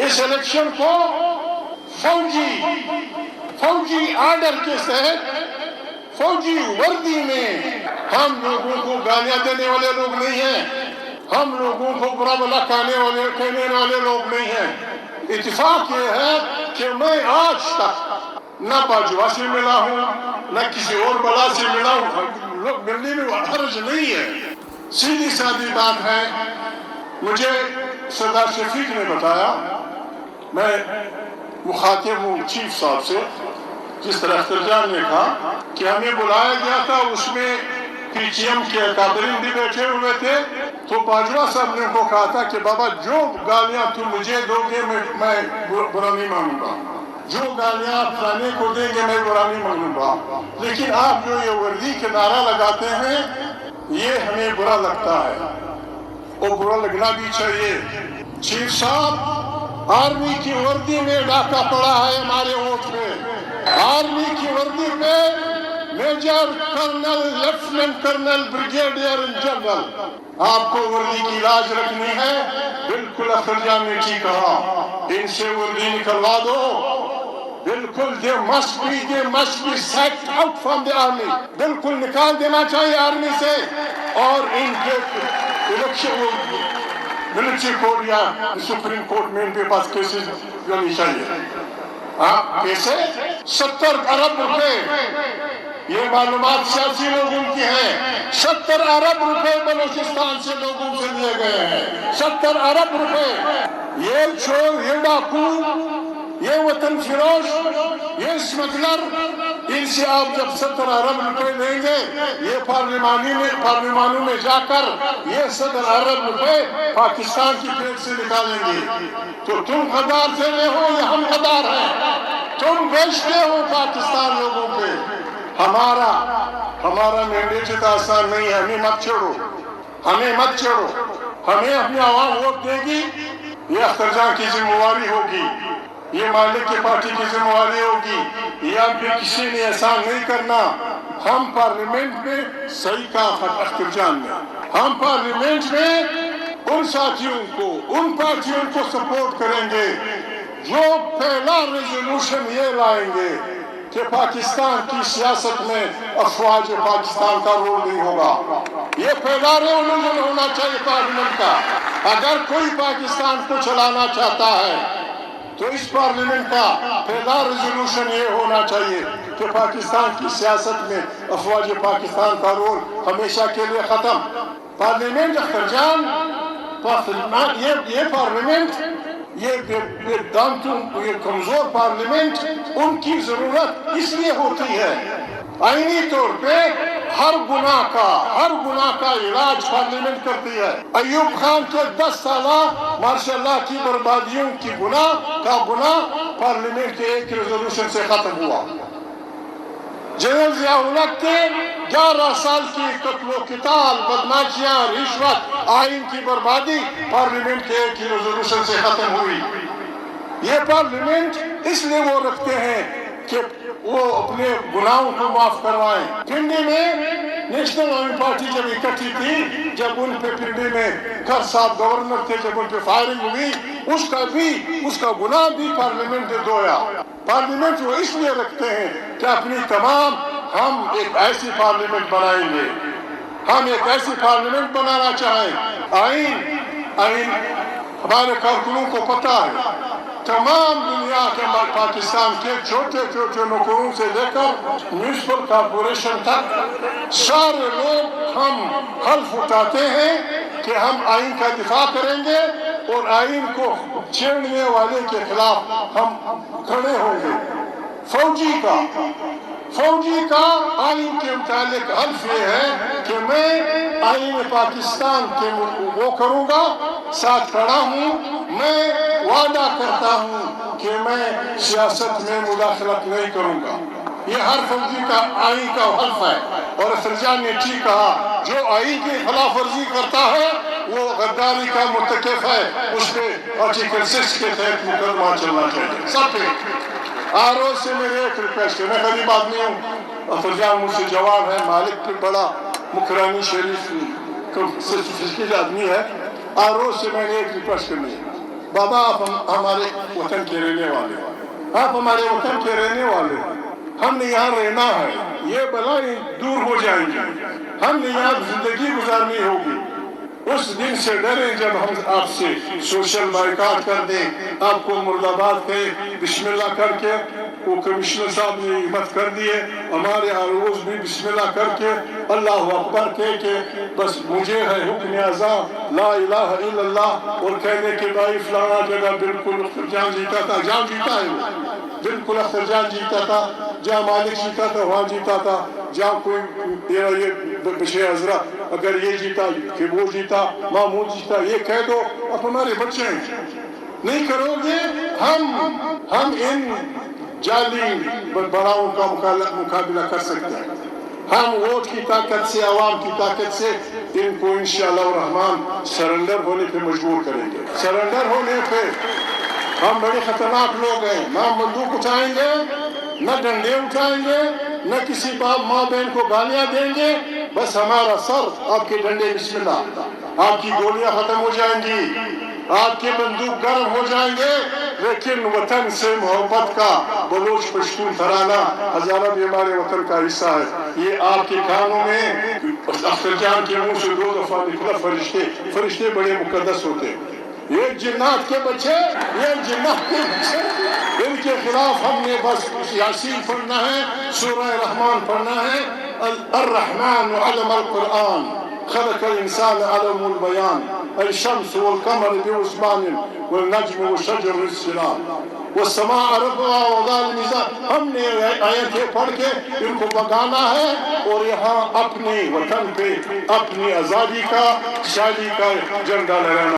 اس election کو فوجی order کے تحت فوجی وردی میں ہم لوگوں کو گالیاں دینے والے لوگ نہیں ہیں، ہم لوگوں کو برا بھلا کہنے والے لوگ نہیں ہیں۔ اتفاق یہ ہے کہ میں آج تک نہ باجوہ سے ملا ہوں نہ کسی اور بلا سے ملا ہوں، لوگ ملنے میں حرج نہیں ہے۔ سیدھی سادی بات ہے، مجھے سردار شفیق نے بتایا، میں مخاطب ہوں چیف صاحب سے، جس طرح اختر جان نے کہا کہ ہمیں بلایا گیا تھا، اس میں پی ٹی ایم کے اکابرین بھی بیٹھے ہوئے تھے، تو باجوہ صاحب نے ان کو کہا تھا کہ بابا جو گالیاں تم مجھے دو گے میں برا نہیں مانوں گا، جو گالیاں آپ کھانے کو دیں گے میں برا نہیں مانوں گا، لیکن آپ جو یہ وردی کے نعرہ لگاتے ہیں یہ ہمیں برا لگتا ہے اور برا لگنا بھی چاہیے۔ چیف صاحب، آرمی کی وردی میں ڈاکہ پڑا ہے ہمارے ووٹ پہ، آرمی کی وردی پہ major colonel, lieutenant colonel, brigadier general, آپ کو وردی کی لاج رکھنی ہے۔ بالکل اختر جان نے ٹھیک کہا، ان سے وردی نکلوا دو، بالکل they must be sacked out from the army، بالکل نکال دینا چاہیے آرمی سے، اور ان کے الیکشن ملٹری کورٹ یا سپریم کورٹ میں ان کے پاس کیسز جانی چاہیے۔ کیسے 70 ارب روپے، یہ معلومات سیاسی لوگوں کی ہیں، 70 ارب روپے بلوچستان سے لوگوں سے لیے گئے ہیں، 70 ارب روپے۔ یہ چور، یہ ڈاکو، یہ وطن فروش، یہ اسمگلر، ان سے آپ جب 70 ارب روپے لیں گے، یہ پارلیمانوں میں جا کر یہ 70 ارب روپے پاکستان کی پیٹ سے نکالیں گے، تو تم غدار سے رہے ہو یا ہم غدار ہیں؟ تم بیچتے ہو پاکستان لوگوں پہ۔ ہمارا مینڈیٹ آسان نہیں ہے، ہمیں مت چھوڑو، ہمیں اپنی عوام ووٹ دے گی، یہ اختر جان کی ذمہ داری ہوگی، یہ مالک کی پارٹی کی ذمہ داری ہوگی، یہ ہم پہ کسی نے احسان نہیں کرنا۔ ہم پارلیمنٹ میں، صحیح کہا اختر جان نے، ہم پارلیمنٹ میں ان ساتھیوں کو، ان پارٹیوں کو سپورٹ کریں گے جو پہلا ریزولوشن یہ لائیں گے کہ پاکستان کی سیاست میں افواج پاکستان کا رول نہیں ہوگا۔ یہ پہلا ریزولوشن ہونا چاہیے پارلیمنٹ کا۔ اگر کوئی پاکستان کو چلانا چاہتا ہے تو اس پارلیمنٹ کا پہلا ریزولوشن یہ ہونا چاہیے کہ پاکستان کی سیاست میں افواج پاکستان کا رول ہمیشہ کے لیے ختم۔ پارلیمنٹ اختر جان، یہ پارلیمنٹ، یہ دانتوں، یہ کمزور پارلیمنٹ، ان کی ضرورت اس لیے ہوتی ہے آئینی طور پہ ہر گناہ کا علاج پارلیمنٹ کرتی ہے۔ ایوب خان کے 10 سالہ ماشاء اللہ کی بربادیوں کی گناہ پارلیمنٹ کے ایک ریزولوشن سے ختم ہوا۔ جنرل ضیاء الحق کے 11 سال کی قتل و قتال، بدماشیاں، رشوت، آئین کی بربادی پارلیمنٹ کے ایک ہی ریزولوشن سے ختم ہوئی۔ یہ پارلیمنٹ اس لیے وہ رکھتے ہیں کہ وہ اپنے گناہوں کو معاف کروائیں۔ پنڈی میں نیشنل آئین پارٹی جب اکٹھی تھی، جب ان پہ پنڈی میں کر صاحب گورنر تھے، جب ان پہ فائرنگ ہوئی، اس کا گناہ بھی پارلیمنٹ نے دھویا۔ پارلیمنٹ وہ اس لیے رکھتے ہیں کہ اپنی ہم ایک ایسی پارلیمنٹ بنائیں گے، ہم ایک ایسی پارلیمنٹ بنانا چاہیں۔ آئین ہمارے کارکنوں کو پتہ ہے، تمام دنیا کے پاکستان کے چھوٹے نوکروں سے لے کر میونسپل کارپوریشن تک سارے لوگ ہم حلف اٹھاتے ہیں کہ ہم آئین کا دفاع کریں گے اور آئین کو چھیڑنے والے کے خلاف ہم کھڑے ہوں گے۔ فوجی کا آئین کے متعلق حلف یہ ہے کہ میں آئین پاکستان کے وہ کروں گا، ساتھ کھڑا ہوں، میں وعدہ کرتا ہوں کہ میں سیاست میں مداخلت نہیں کروں گا۔ یہ ہر فوجی کا آئین کا حلف ہے، اور اختر جان نے ٹھیک کہا، جو آئین کی خلاف ورزی کرتا ہے وہ غداری کا مرتکب ہے، اس پہ آرٹیکل 6 کے تحت مقدمہ چلنا چاہیے سب پہ۔ آرو سے میرے ایک ریکویسٹ ہے، میں غریب آدمی ہوں، اختر جان مجھ سے جواب ہے، مالک پہ بڑا مکرانی شریف آدمی ہے، آرو سے میں نے ایک ریکویسٹ کرنی ہے، بابا آپ ہمارے وطن کے رہنے والے، آپ ہمارے وطن کے رہنے والے، ہم نے یہاں رہنا ہے، یہ بلائیں دور ہو جائیں گی، ہم نے یہاں زندگی گزارنی ہوگی۔ اس دن سے ڈریں جب ہم آپ سے سوشل بائیکاٹ کر دیں، آپ کو مرد آباد کہے بسم اللہ کر کے، وہ کمشنر صاحب نے ہمت کر دیے، ہمارے عروض بھی بسم اللہ کر کے اللہ اکبر کہہ کے بس مجھے ہے حکم اعظم لا الہ الا اللہ، اور کہنے کے بھائی فلانا جگہ بالکل اختر جان جیتا تھا، جان جیتا ہے وہ بالکل اختر جان جیتا تھا، جہاں مالک جیتا تھا وہاں جیتا تھا، جہاں کوئی یہ بشیر حضرت اگر یہ جیتا کہ وہ جیتا، محمود جیتا، یہ کہہ دو، اب ہمارے بچے ہیں نہیں کرو گے، ہم ان جعلی بڑاؤں کا مقابلہ کر سکتے ہیں، ہم ووٹ کی طاقت سے، عوام کی طاقت سے ان کو انشاءاللہ الرحمن سرنڈر ہونے پہ مجبور کریں گے۔ سرنڈر ہونے پہ ہم بڑے خطرناک لوگ ہیں، نہ بندوق اٹھائیں گے، نہ ڈنڈے اٹھائیں گے، نہ کسی باپ ماں بہن کو گالیاں دیں گے، بس ہمارا سر آپ کے ڈنڈے بسم اللہ، آپ کی گولیاں ختم ہو جائیں گی، آپ کے بندوق گرم ہو جائیں گے، لیکن وطن سے محبت کا بلوچ پشتون ترانہ ہزارہ بھی ہمارے وطن کا حصہ ہے۔ یہ آپ کے کانوں میں اختر جان کے منہ سے 2 دفعہ نکلا فرشتے بڑے مقدس ہوتے ہیں، یہ جنات کے بچے، یہ جنات کے بچے، ان کے خلاف ہم نے بس یاسین پڑھنا ہے، سورہ رحمان پڑھنا ہے، الرحمن علم القرآن خلق الانسان علم البیان الشمس والقمر بحسبان والنجم والشجر والسلام والسماء رفعها ووضع الميزان۔ ہم نے آیتیں پڑھ کے ان کو بگانا ہے اور یہاں اپنے وطن پہ اپنی آزادی کا، شادی کا جھنڈا لہرانا